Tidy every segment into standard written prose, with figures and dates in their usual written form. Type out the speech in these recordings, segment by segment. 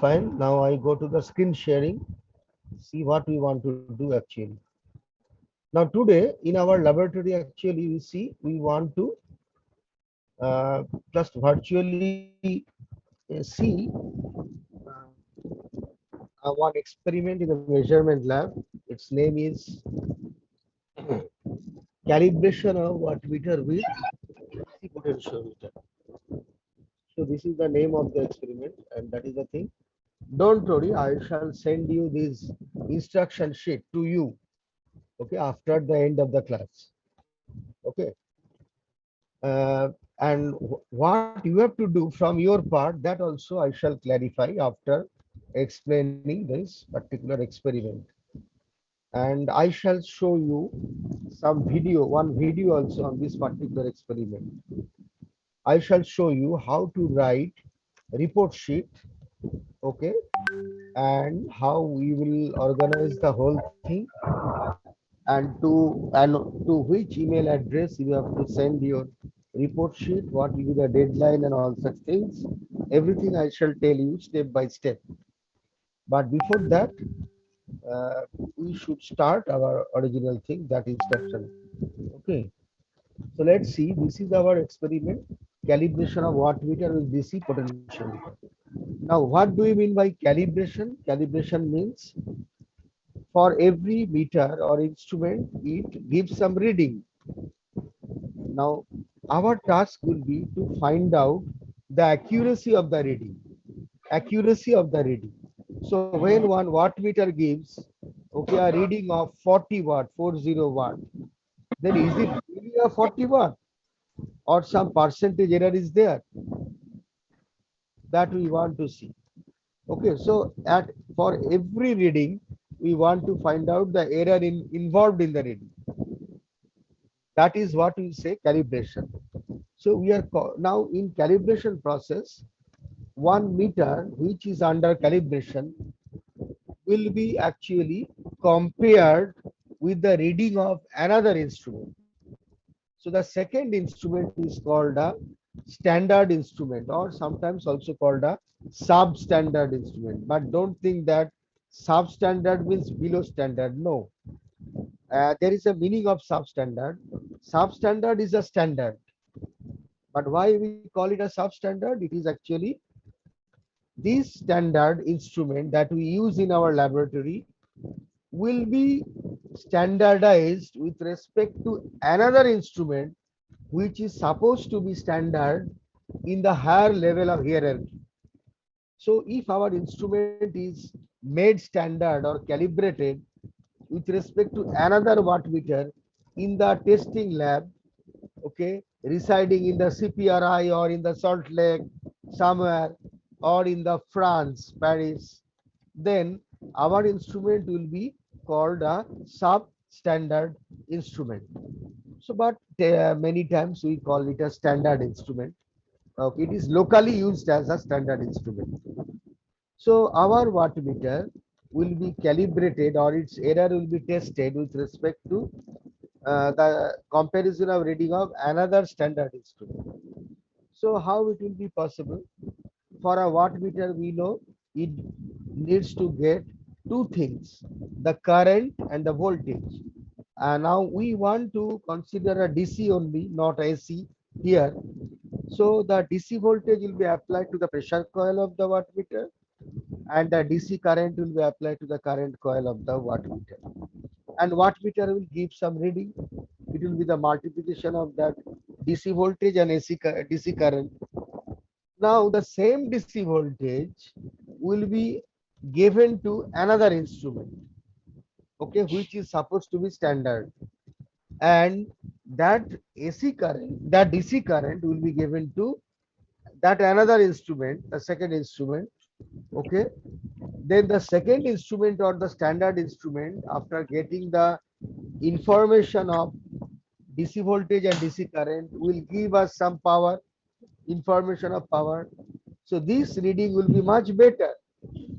Fine. Now I go to the screen sharing. See what we want to do actually. Now today in our laboratory actually you see we want to just virtually see one experiment in the measurement lab. Its name is calibration of wattmeter with DC potentiometer. So this is the name of the experiment and that is the thing. Don't worry, I shall send you this instruction sheet to you, okay, after the end of the class. Okay. And what you have to do from your part, that also I shall clarify after explaining this particular experiment. And I shall show you some video, one video also on this particular experiment. I shall show you how to write report sheet, okay, and how we will organize the whole thing, and to which email address you have to send your report sheet, what will be the deadline and all such things. Everything I shall tell you step by step. But before that, uh, we should start our original thing, that instruction. Okay. So let's see. This is our experiment: calibration of wattmeter with DC potentiometer. Now, what do we mean by calibration? Calibration means for every meter or instrument, it gives some reading. Now, our task will be to find out the accuracy of the reading. Accuracy of the reading. So when one wattmeter gives, okay, a reading of 40 watt, 40 watt, then is it really a 40 watt or some percentage error is there? That we want to see. Okay, so at for every reading, we want to find out the error involved in the reading. That is what we say calibration. So we are now in calibration process. One meter which is under calibration will be actually compared with the reading of another instrument. So the second instrument is called a standard instrument, or sometimes also called a substandard instrument. But don't think that substandard means below standard. No, there is a meaning of substandard. Substandard is a standard. But why we call it a substandard? It is actually this standard instrument that we use in our laboratory will be standardized with respect to another instrument which is supposed to be standard in the higher level of hierarchy. So if our instrument is made standard or calibrated with respect to another wattmeter in the testing lab, okay, residing in the CPRI or in the Salt Lake somewhere or in the France, Paris, then our instrument will be called a substandard instrument. So, but many times we call it a standard instrument. Okay, it is locally used as a standard instrument. So, our wattmeter will be calibrated or its error will be tested with respect to the comparison of reading of another standard instrument. So, how it will be possible? For a wattmeter, we know it needs to get two things: the current and the voltage. Now we want to consider a DC only, not AC here. So the DC voltage will be applied to the pressure coil of the wattmeter, and the DC current will be applied to the current coil of the wattmeter. And wattmeter will give some reading. It will be the multiplication of that DC voltage and DC current. Now the same DC voltage will be given to another instrument, okay, which is supposed to be standard, and that AC current, that DC current will be given to that another instrument, the second instrument, okay. Then the second instrument or the standard instrument, after getting the information of DC voltage and DC current, will give us some power, information of power. So this reading will be much better,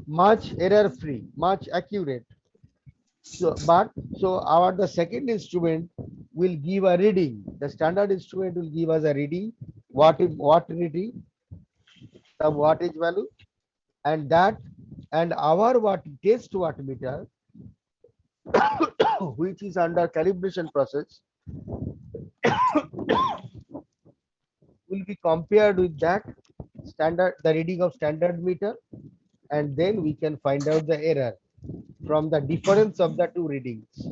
much error free, much accurate. So our the second instrument will give a reading. The standard instrument will give us a reading. What reading? The wattage value. and our what test wattmeter, which is under calibration process, will be compared with that standard, the reading of standard meter, and then we can find out the error from the difference of the two readings.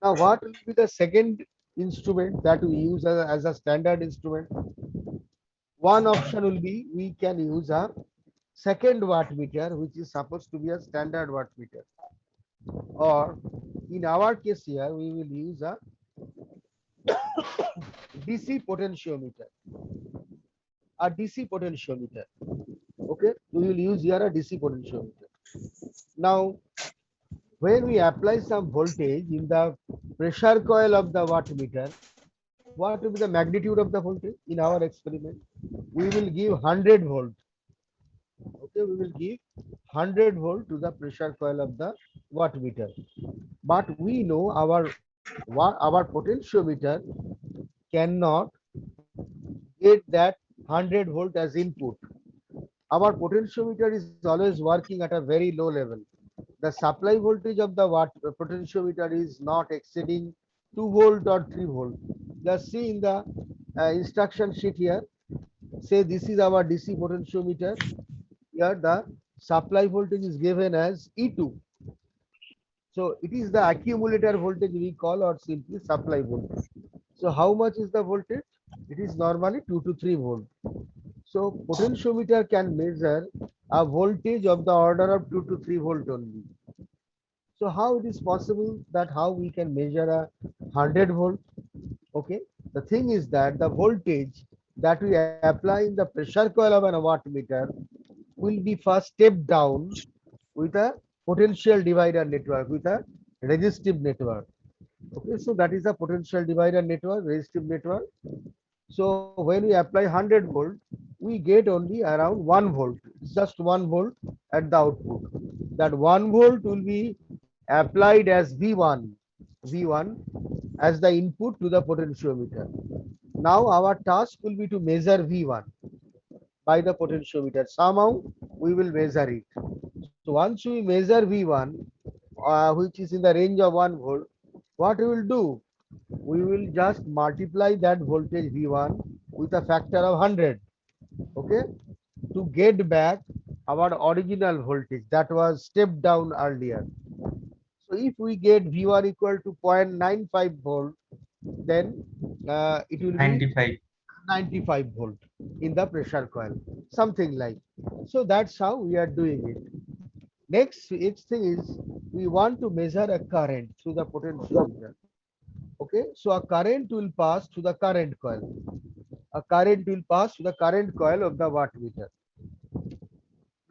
Now, what will be the second instrument that we use as a standard instrument? One option will be we can use a second wattmeter, which is supposed to be a standard wattmeter, or in our case here, we will use a DC potentiometer. A DC potentiometer. Okay, we will use here a DC potentiometer. Now, when we apply some voltage in the pressure coil of the wattmeter, what will be the magnitude of the voltage in our experiment? We will give 100 volt. Okay, we will give 100 volt to the pressure coil of the wattmeter. But we know our potentiometer cannot get that 100 volt as input. Our potentiometer is always working at a very low level. The supply voltage of the potentiometer is not exceeding 2 volt or 3 volt. Just see in the instruction sheet here. Say this is our DC potentiometer. Here the supply voltage is given as E2. So it is the accumulator voltage we call, or simply supply voltage. So how much is the voltage? It is normally 2 to 3 volt. So potentiometer can measure a voltage of the order of 2 to 3 volt only. So how it is possible that how we can measure a 100 volt? Okay, the thing is that the voltage that we apply in the pressure coil of an wattmeter will be first stepped down with a potential divider network, with a resistive network. Okay, so that is a potential divider network, resistive network. So when we apply 100 volt, we get only around 1 volt, just 1 volt at the output. That 1 volt will be applied as V1 as the input to the potentiometer. Now our task will be to measure V1 by the potentiometer. Somehow we will measure it. So once we measure V1, which is in the range of 1 volt, what we will do? We will just multiply that voltage V1 with a factor of 100. Okay, to get back our original voltage that was stepped down earlier. So if we get V1 equal to 0.95 volt, then it will be 95. 95 volt in the pressure coil, something like. So that's how we are doing it. Next thing is we want to measure a current through the potentiometer. Okay, so a current will pass to the current coil. A current will pass to the current coil of the wattmeter.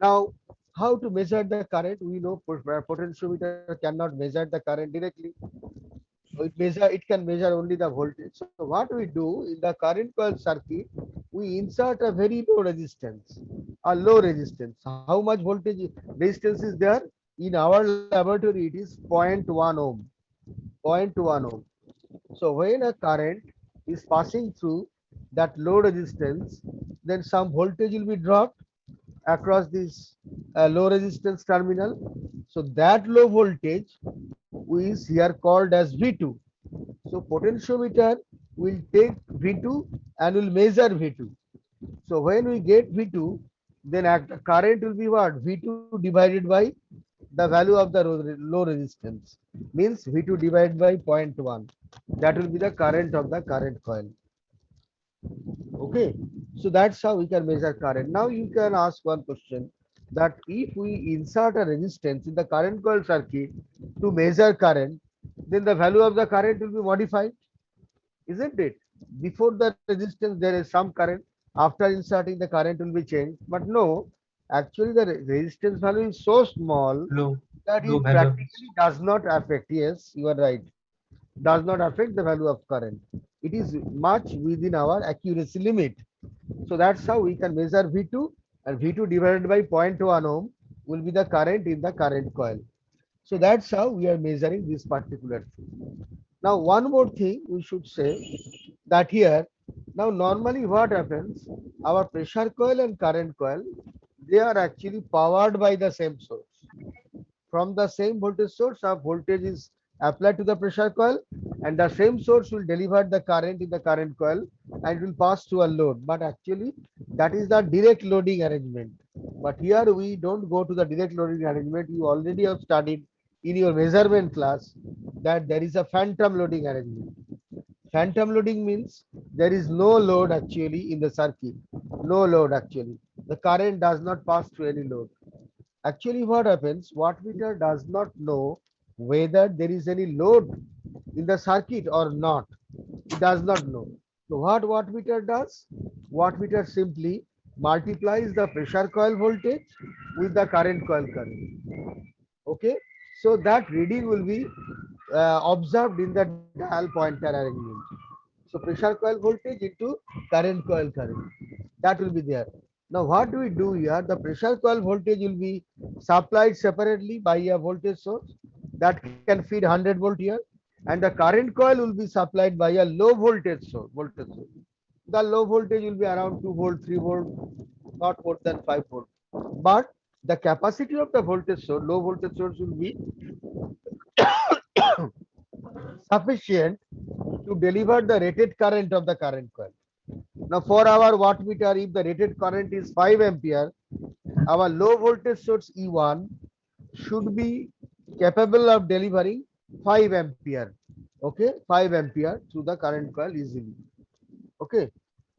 Now, how to measure the current? We know potentiometer cannot measure the current directly. It can measure only the voltage. So what we do in the current coil circuit, we insert a very low resistance, a low resistance. How much voltage resistance is there? In our laboratory, it is 0.1 ohm. 0.1 ohm. So when a current is passing through that low resistance, then some voltage will be dropped across this low resistance terminal. So that low voltage is here called as V2. So potentiometer will take V2 and will measure V2. So when we get V2, then current will be what? V2 divided by the value of the low resistance, means V2 divided by 0.1. That will be the current of the current coil. Okay, so that's how we can measure current. Now you can ask one question, that if we insert a resistance in the current coil circuit to measure current, then the value of the current will be modified, isn't it? Before the resistance there is some current, after inserting the current will be changed. But no, actually the resistance value is so small Low, that low it value of practically does not affect. Yes, you are right, does not affect the value of current. It is much within our accuracy limit. So that's how we can measure V2, and V2 divided by 0.1 ohm will be the current in the current coil. So that's how we are measuring this particular thing. Now one more thing we should say, that here, now normally what happens, our pressure coil and current coil, they are actually powered by the same source. From the same voltage source, a voltage is applied to the pressure coil, and the same source will deliver the current in the current coil and will pass to a load. But actually, that is the direct loading arrangement. But here we don't go to the direct loading arrangement. You already have studied in your measurement class that there is a phantom loading arrangement. Phantom loading means there is no load actually in the circuit. No load actually. The current does not pass through any load. Actually, what happens? Wattmeter does not know whether there is any load in the circuit or not. It does not know. So, what wattmeter does? Wattmeter simply multiplies the pressure coil voltage with the current coil current. Okay. So, that reading will be observed in the dial pointer arrangement. So, pressure coil voltage into current coil current. That will be there. Now, what do we do here? The pressure coil voltage will be supplied separately by a voltage source that can feed 100 volt here, and the current coil will be supplied by a low voltage source. The low voltage will be around 2 volt, 3 volt, not more than 5 volt. But the capacity of the voltage source, low voltage source, will be sufficient to deliver the rated current of the current coil. Now, for our wattmeter, if the rated current is 5 ampere, our low voltage source E1 should be capable of delivering 5 ampere. Okay, 5 ampere through the current coil easily. Okay,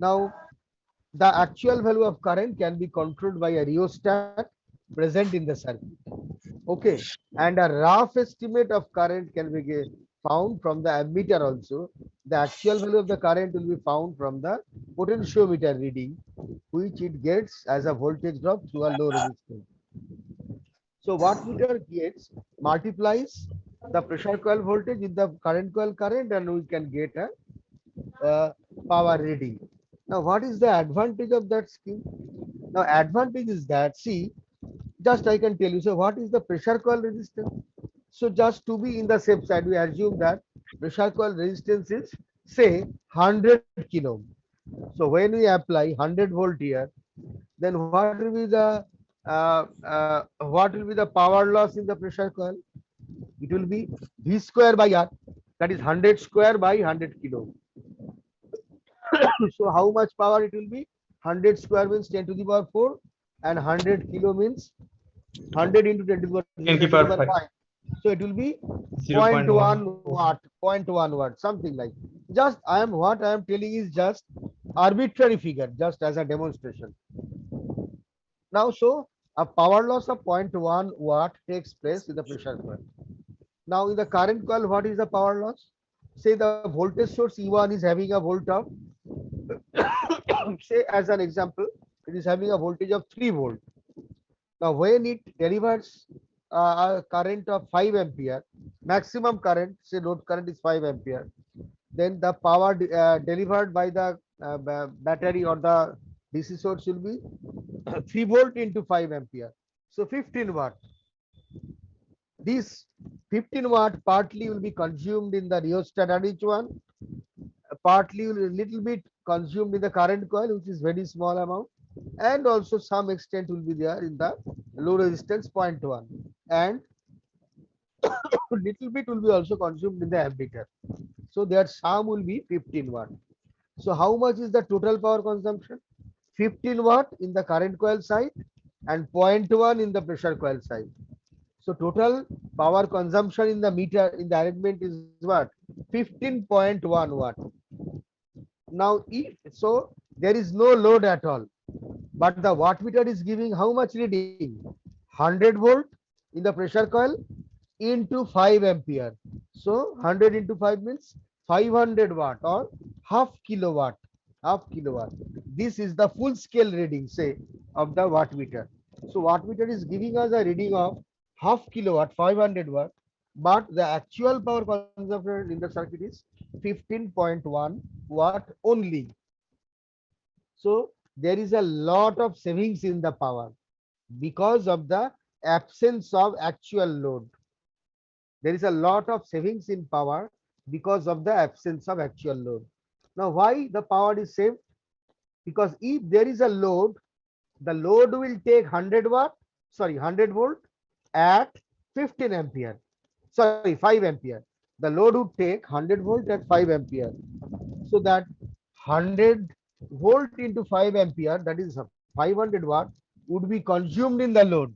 now the actual value of current can be controlled by a rheostat present in the circuit. Okay, and a rough estimate of current can be found from the ammeter also. The actual value of the current will be found from the potentiometer reading, which it gets as a voltage drop through a low resistance. So wattmeter gets multiplies the pressure coil voltage with the current coil current, and we can get a power reading. Now, what is the advantage of that scheme? Now, advantage is that, see, just I can tell you. So, what is the pressure coil resistance? So, just to be in the safe side, we assume that pressure coil resistance is say 100 kilo. So, when we apply 100 volt here, then what will be the power loss in the pressure coil? It will be V square by R, that is 100 square by 100 kilo. So how much power it will be? 100 square means 10 to the power 4, and 100 kilo means 100 into 10 to the power 10 10 की to the power power 5, 5. So it will be 0.1. 0.1 watt, 0.1 watt, something like. Just what I am telling is just arbitrary figure, just as a demonstration. Now, so a power loss of 0.1 watt takes place in the pressure coil. Now, in the current coil, what is the power loss? Say the voltage source E1 is having a volt of, say as an example, it is having a voltage of 3 volt. Now, when it delivers a current of 5 ampere, maximum current, say load current is 5 ampere, then the power delivered by the battery or the DC source will be 3 volt into 5 ampere. So 15 watt. This 15 watt partly will be consumed in the rheostat and each one, partly will a little bit consumed in the current coil, which is very small amount, and also some extent will be there in the low resistance 0.1, and little bit will be also consumed in the ammeter. So their sum will be 15 watt. So how much is the total power consumption? 15 watt in the current coil side and 0.1 in the pressure coil side. So total power consumption in the meter in the arrangement is what? 15.1 watt. Now, if so, there is no load at all, but the wattmeter is giving how much reading? 100 volt in the pressure coil into 5 ampere. So 100 into 5 means 500 watt or half kilowatt. Half kilowatt. This is the full scale reading, say, of the wattmeter. So wattmeter is giving us a reading of half kilowatt, 500 watt, but the actual power consumption in the circuit is 15.1 watt only. So there is a lot of savings in the power because of the absence of actual load. There is a lot of savings in power because of the absence of actual load. Now, why the power is saved? Because if there is a load, The load will take 100 watt, sorry, 100 volt at 15 ampere, sorry, 5 ampere. The load would take 100 volt at 5 ampere. So that 100 volt into 5 ampere, that is 500 watt, would be consumed in the load.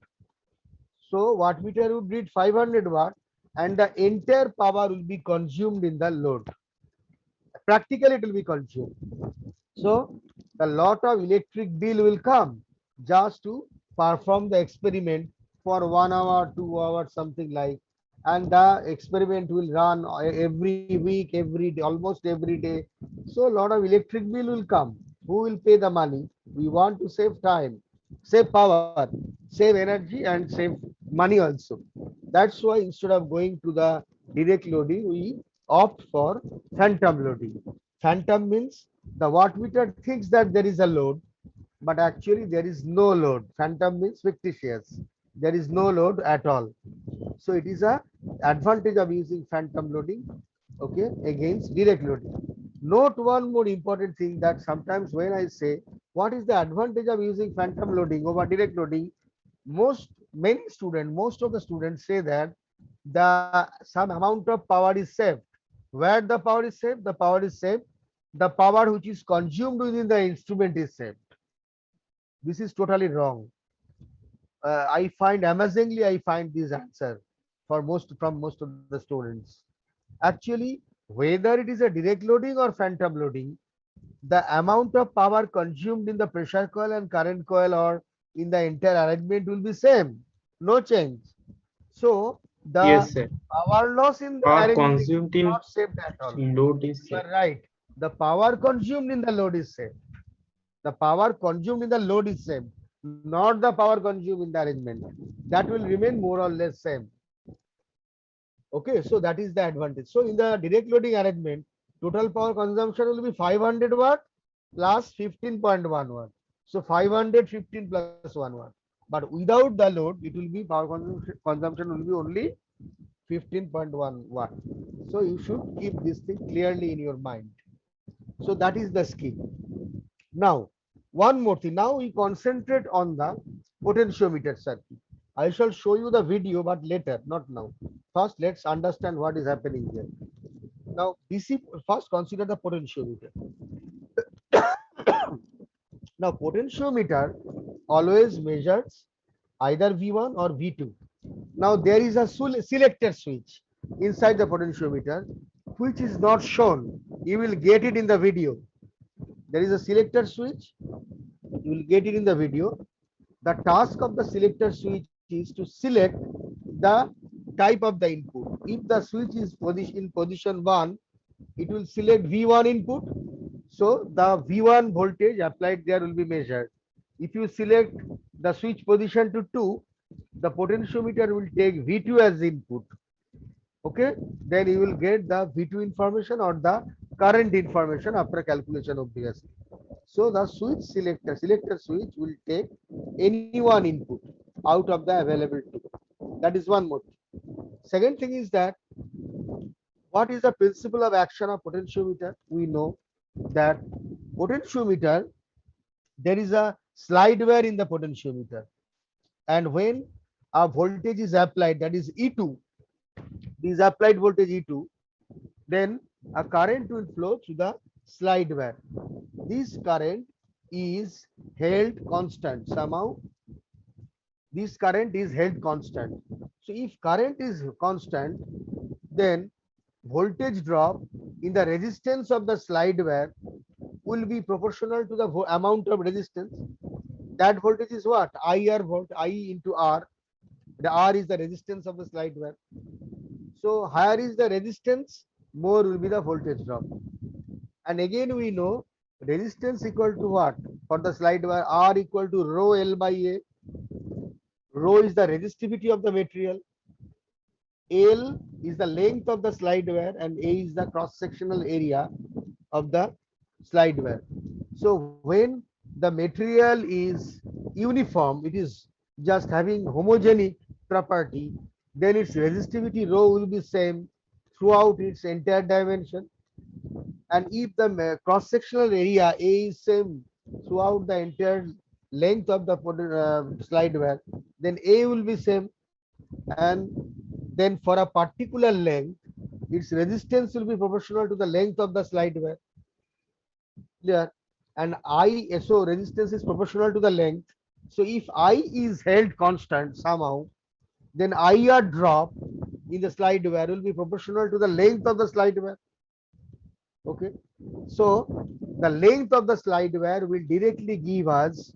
So wattmeter would read 500 watt and the entire power will be consumed in the load. Practically it will be consumed. So the lot of electric bill will come just to perform the experiment for 1 hour, 2 hours, something like. And the experiment will run every week, every day, almost every day. So a lot of electric bill will come. Who will pay the money? We want to save time, save power, save energy, and save money also. That's why instead of going to the direct loading, we opt for phantom loading. Phantom means the wattmeter thinks that there is a load, but actually there is no load. Phantom means fictitious. There is no load at all. So it is a advantage of using phantom loading, okay, against direct loading. Note one more important thing, that sometimes when I say what is the advantage of using phantom loading over direct loading, most of the students say that the some amount of power is saved. Where the power is saved? The power is saved. The power which is consumed within the instrument is saved. This is totally wrong. I find amazingly, I find this answer for most of the students. Actually, whether it is a direct loading or phantom loading, the amount of power consumed in the pressure coil and current coil or in the entire arrangement will be same, no change. So the Yes, sir. power loss in the Power arrangement is consumed in not saved at all. load is You same. are right. The power consumed in the load is same. The power consumed in the load is same, not the power consumed in the arrangement. That will remain more or less same. Okay, so that is the advantage. So in the direct loading arrangement, total power consumption will be 500 watt plus 15.1 watt. So 515 plus 1 watt. But without the load, it will be power consumption will be only 15.1 watt. So you should keep this thing clearly in your mind. So that is the scheme. Now, one more thing. Now we concentrate on the potentiometer circuit. I shall show you the video, but later, not now. First, let's understand what is happening here. Now, DC, first consider the potentiometer. Now, potentiometer always measures either V1 or V2. Now, there is a selector switch inside the potentiometer, which is not shown. You will get it in the video. There is a selector switch. You will get it in the video. The task of the selector switch is to select the type of the input. If the switch is in position 1, it will select V1 input. So the V1 voltage applied there will be measured. If you select the switch position to 2, the potentiometer will take V2 as input. Okay, then you will get the V2 information or the current information after calculation obviously. So the selector switch will take any one input out of the available two. That is one more. Second thing is that what is the principle of action of potentiometer? We know that potentiometer, there is a slide wire in the potentiometer, and when a voltage is applied, that is E2, this applied voltage E2, then a current will flow through the slide wire. This current is held constant. Somehow this current is held constant. So if current is constant, then voltage drop in the resistance of the slide wire will be proportional to the amount of resistance. That voltage is what? IR volt, I into R. The R is the resistance of the slide wire. So higher is the resistance, more will be the voltage drop. And again we know resistance equal to what? For the slide wire, R equal to rho L by A. Rho is the resistivity of the material. L is the length of the slide wire and A is the cross-sectional area of the slide wire. So when the material is uniform, it is just having homogenic property, then its resistivity rho will be same throughout its entire dimension. And if the cross-sectional area A is same throughout the entire length of the slide wire, then A will be same, and then for a particular length, its resistance will be proportional to the length of the slide wire. Clear? And so resistance is proportional to the length. So if I is held constant somehow, then IR drop in the slide wire will be proportional to the length of the slide wire. Okay. So the length of the slide wire will directly give us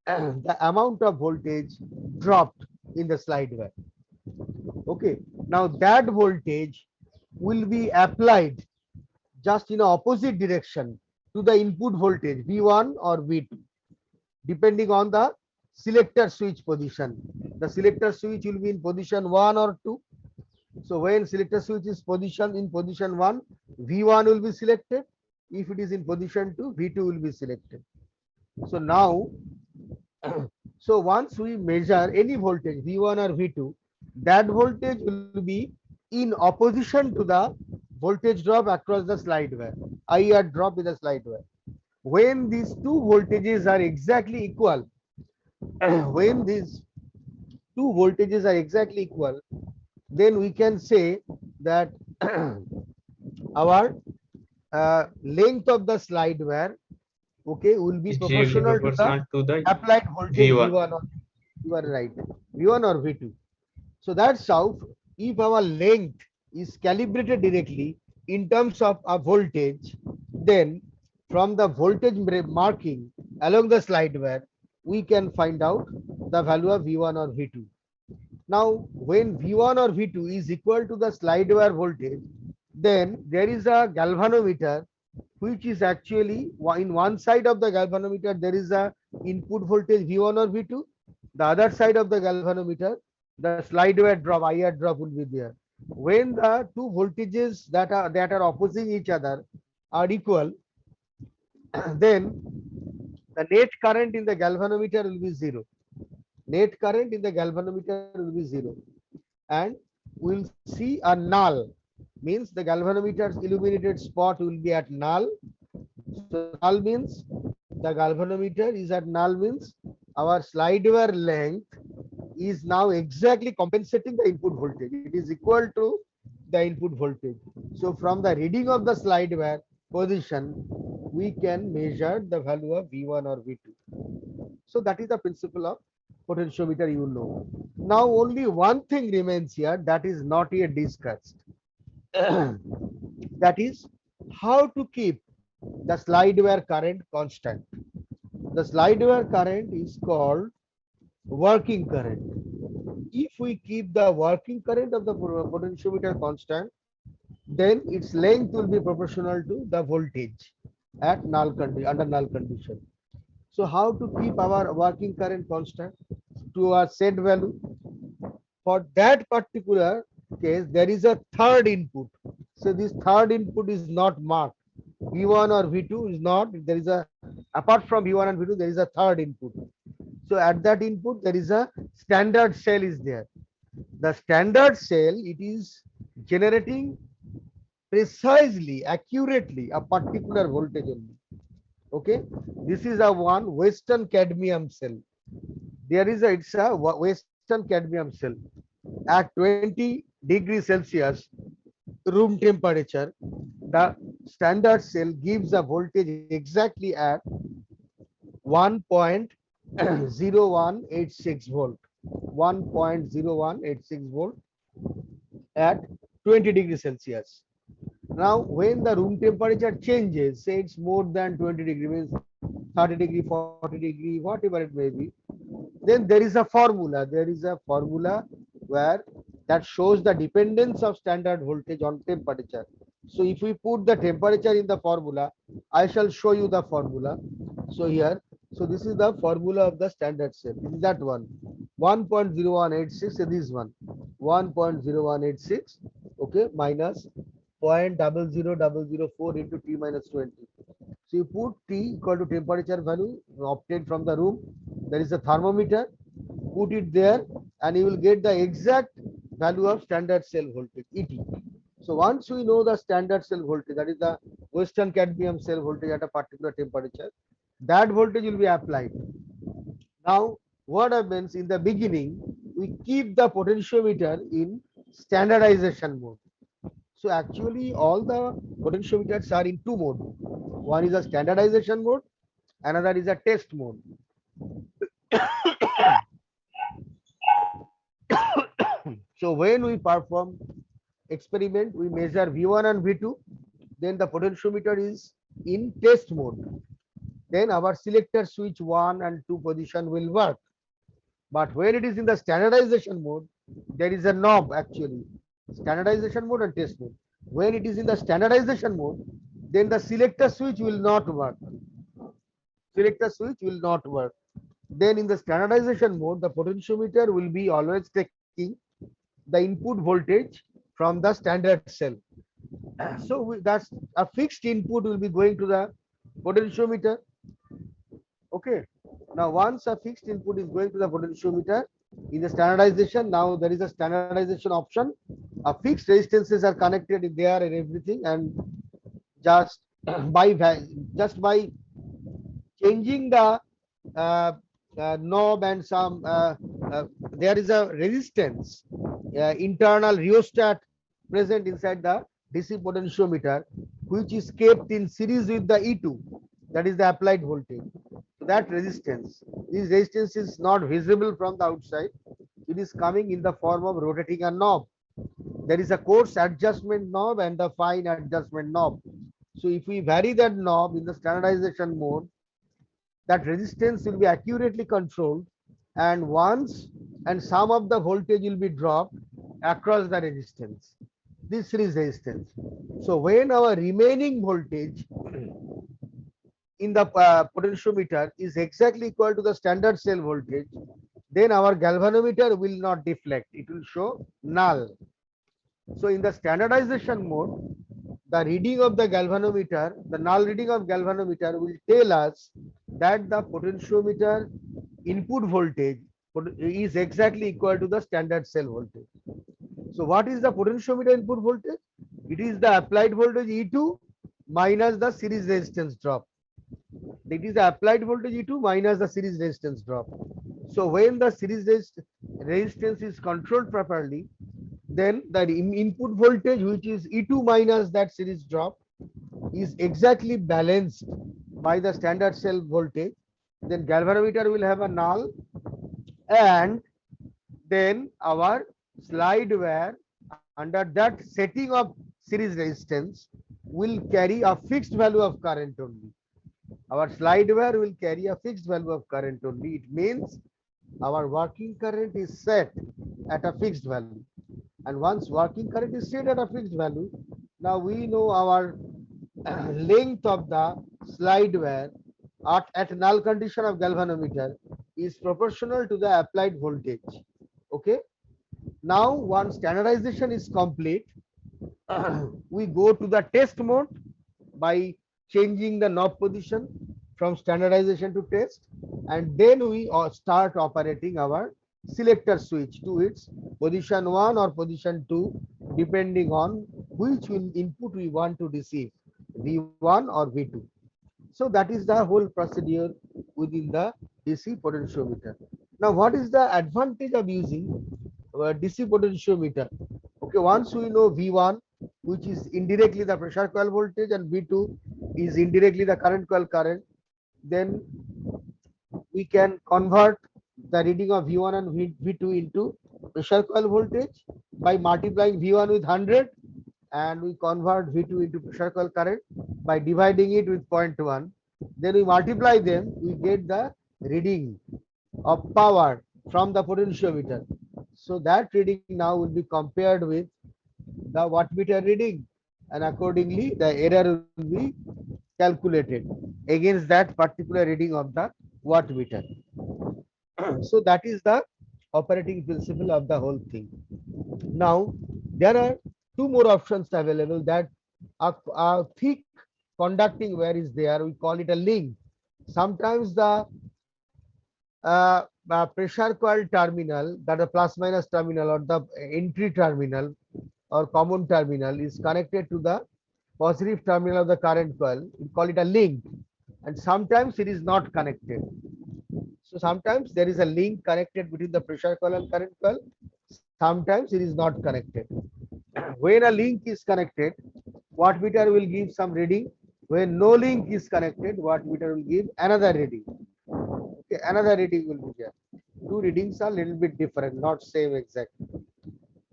the amount of voltage dropped in the slide wire. Okay. Now that voltage will be applied just in opposite direction to the input voltage V1 or V2, depending on the selector switch position. The selector switch will be in position 1 or 2. So when selector switch is positioned in position 1, V1 will be selected. If it is in position 2, V2 will be selected. So now, so once we measure any voltage V1 or V2, that voltage will be in opposition to the voltage drop across the slide wire, IR drop in the slide wire. When these two voltages are exactly equal, when these two voltages are exactly equal, then we can say that our length of the slide wire, okay, will be is really proportional to the proportional to the applied voltage V1. V1 or, you are right, V1 or V2. So that's how, if our length is calibrated directly in terms of a voltage, then from the voltage marking along the slide wire, we can find out the value of V1 or V2. Now, when V1 or V2 is equal to the slide wire voltage, then there is a galvanometer which is actually in one side of the galvanometer there is a input voltage V1 or V2. The other side of the galvanometer, the slide wire drop, IR drop will be there. When the two voltages that are opposing each other are equal, then the net current in the galvanometer will be zero. Net current in the galvanometer will be zero, and we'll see a null, means the galvanometer's illuminated spot will be at null. So null means the galvanometer is at null, means our slide wire length is now exactly compensating the input voltage. It is equal to the input voltage. So from the reading of the slide wire position, we can measure the value of V1 or V2. So that is the principle of potentiometer, you know. Now only one thing remains here that is not yet discussed. That is how to keep the slide wire current constant. The slide wire current is called working current. If we keep the working current of the potentiometer constant, then its length will be proportional to the voltage at null condition, under null condition. So how to keep our working current constant to a set value? For that particular case, there is a third input. So this third input is not marked. V1 or V2 is not. There is a, apart from V1 and V2, there is a third input. So at that input, there is a standard cell is there. The standard cell, it is generating precisely, accurately a particular voltage only. Okay, this is a one Western cadmium cell. There is a, it's a Western cadmium cell at 20 degrees Celsius room temperature. The standard cell gives a voltage exactly at 1.0186 volt, 1.0186 volt at 20 degrees Celsius. Now, when the room temperature changes, say it's more than 20 degree, means 30 degree, 40 degree, whatever it may be, then there is a formula. There is a formula where that shows the dependence of standard voltage on temperature. So if we put the temperature in the formula, I shall show you the formula. So here, so this is the formula of the standard cell. This is that one, 1.0186, this one, 1.0186, okay, minus 0.00004 into T minus 20. So you put T equal to temperature value obtained from the room. There is a thermometer. Put it there, and you will get the exact value of standard cell voltage, ET. So once we know the standard cell voltage, that is the Western cadmium cell voltage at a particular temperature, that voltage will be applied. Now, what happens in the beginning, we keep the potentiometer in standardization mode. So actually all the potentiometers are in two mode. One is a standardization mode, another is a test mode. So when we perform experiment, we measure V1 and V2, then the potentiometer is in test mode. Then our selector switch 1 and 2 position will work. But when it is in the standardization mode, there is a knob actually, standardization mode and test mode. When it is in the standardization mode, then the selector switch will not work. Selector switch will not work. Then in the standardization mode, the potentiometer will be always taking the input voltage from the standard cell. So that's a fixed input will be going to the potentiometer. Okay. Now once a fixed input is going to the potentiometer in the standardization, now there is a standardization option. A fixed resistances are connected in there and everything, and just just by changing the uh, knob and some there is a resistance internal rheostat present inside the DC potentiometer, which is kept in series with the E2, that is the applied voltage. So that resistance, this resistance is not visible from the outside. It is coming in the form of rotating a knob. There is a coarse adjustment knob and the fine adjustment knob. So if we vary that knob in the standardization mode, that resistance will be accurately controlled, and once and some of the voltage will be dropped across the resistance, this series resistance. So when our remaining voltage in the potentiometer is exactly equal to the standard cell voltage, then our galvanometer will not deflect, it will show null. So in the standardization mode, the reading of the galvanometer, the null reading of galvanometer will tell us that the potentiometer input voltage is exactly equal to the standard cell voltage. So what is the potentiometer input voltage? It is the applied voltage E2 minus the series resistance drop. It is the applied voltage E2 minus the series resistance drop. So when the series resistance is controlled properly, then the input voltage, which is E2 minus that series drop, is exactly balanced by the standard cell voltage. Then galvanometer will have a null, and then our slide wire under that setting of series resistance will carry a fixed value of current only. Our slide wire will carry a fixed value of current only. It means our working current is set at a fixed value. And once working current is set at a fixed value, now we know our length of the slide wire at null condition of galvanometer is proportional to the applied voltage. Okay. Now once standardization is complete, we go to the test mode by changing the knob position from standardization to test, and then we start operating our selector switch to its position 1 or position 2, depending on which input we want to receive, V1 or V2. So that is the whole procedure within the DC potentiometer. Now what is the advantage of using DC potentiometer? Okay, once we know V1, which is indirectly the pressure coil voltage, and V2 is indirectly the current coil current, then we can convert the reading of V1 and V2 into pressure coil voltage by multiplying V1 with 100, and we convert V2 into pressure coil current by dividing it with 0.1. Then we multiply them, we get the reading of power from the potentiometer. So that reading now will be compared with the wattmeter reading, and accordingly the error will be calculated against that particular reading of the wattmeter. So that is the operating principle of the whole thing. Now there are two more options available, that a thick conducting wire is there, we call it a link. Sometimes the pressure coil terminal, that a plus minus terminal or the entry terminal or common terminal, is connected to the positive terminal of the current coil. We call it a link, and sometimes it is not connected. So sometimes there is a link connected between the pressure coil and current coil. Sometimes it is not connected. When a link is connected, wattmeter will give some reading. When no link is connected, wattmeter will give another reading. Okay, another reading will be there. Two readings are little bit different, not same exactly.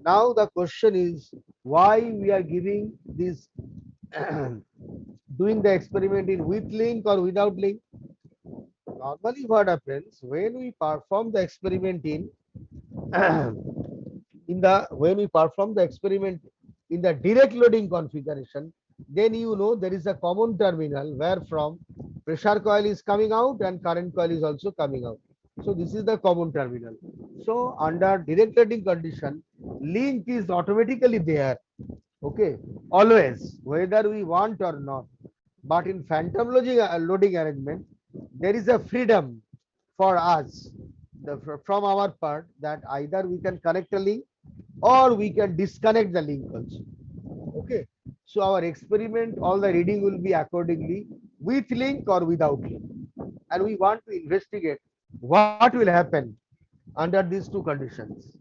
Now the question is why we are giving this doing the experiment in with link or without link. Normally what happens when we perform the experiment in in the when we perform the experiment in the direct loading configuration, then you know there is a common terminal where from pressure coil is coming out and current coil is also coming out. So this is the common terminal. So under direct loading condition, link is automatically there. Okay, always, whether we want or not. But in phantom loading arrangement, there is a freedom for us from our part that either we can connect a link or we can disconnect the link also. Okay, so our experiment, all the reading will be accordingly with link or without link, and we want to investigate what will happen under these two conditions.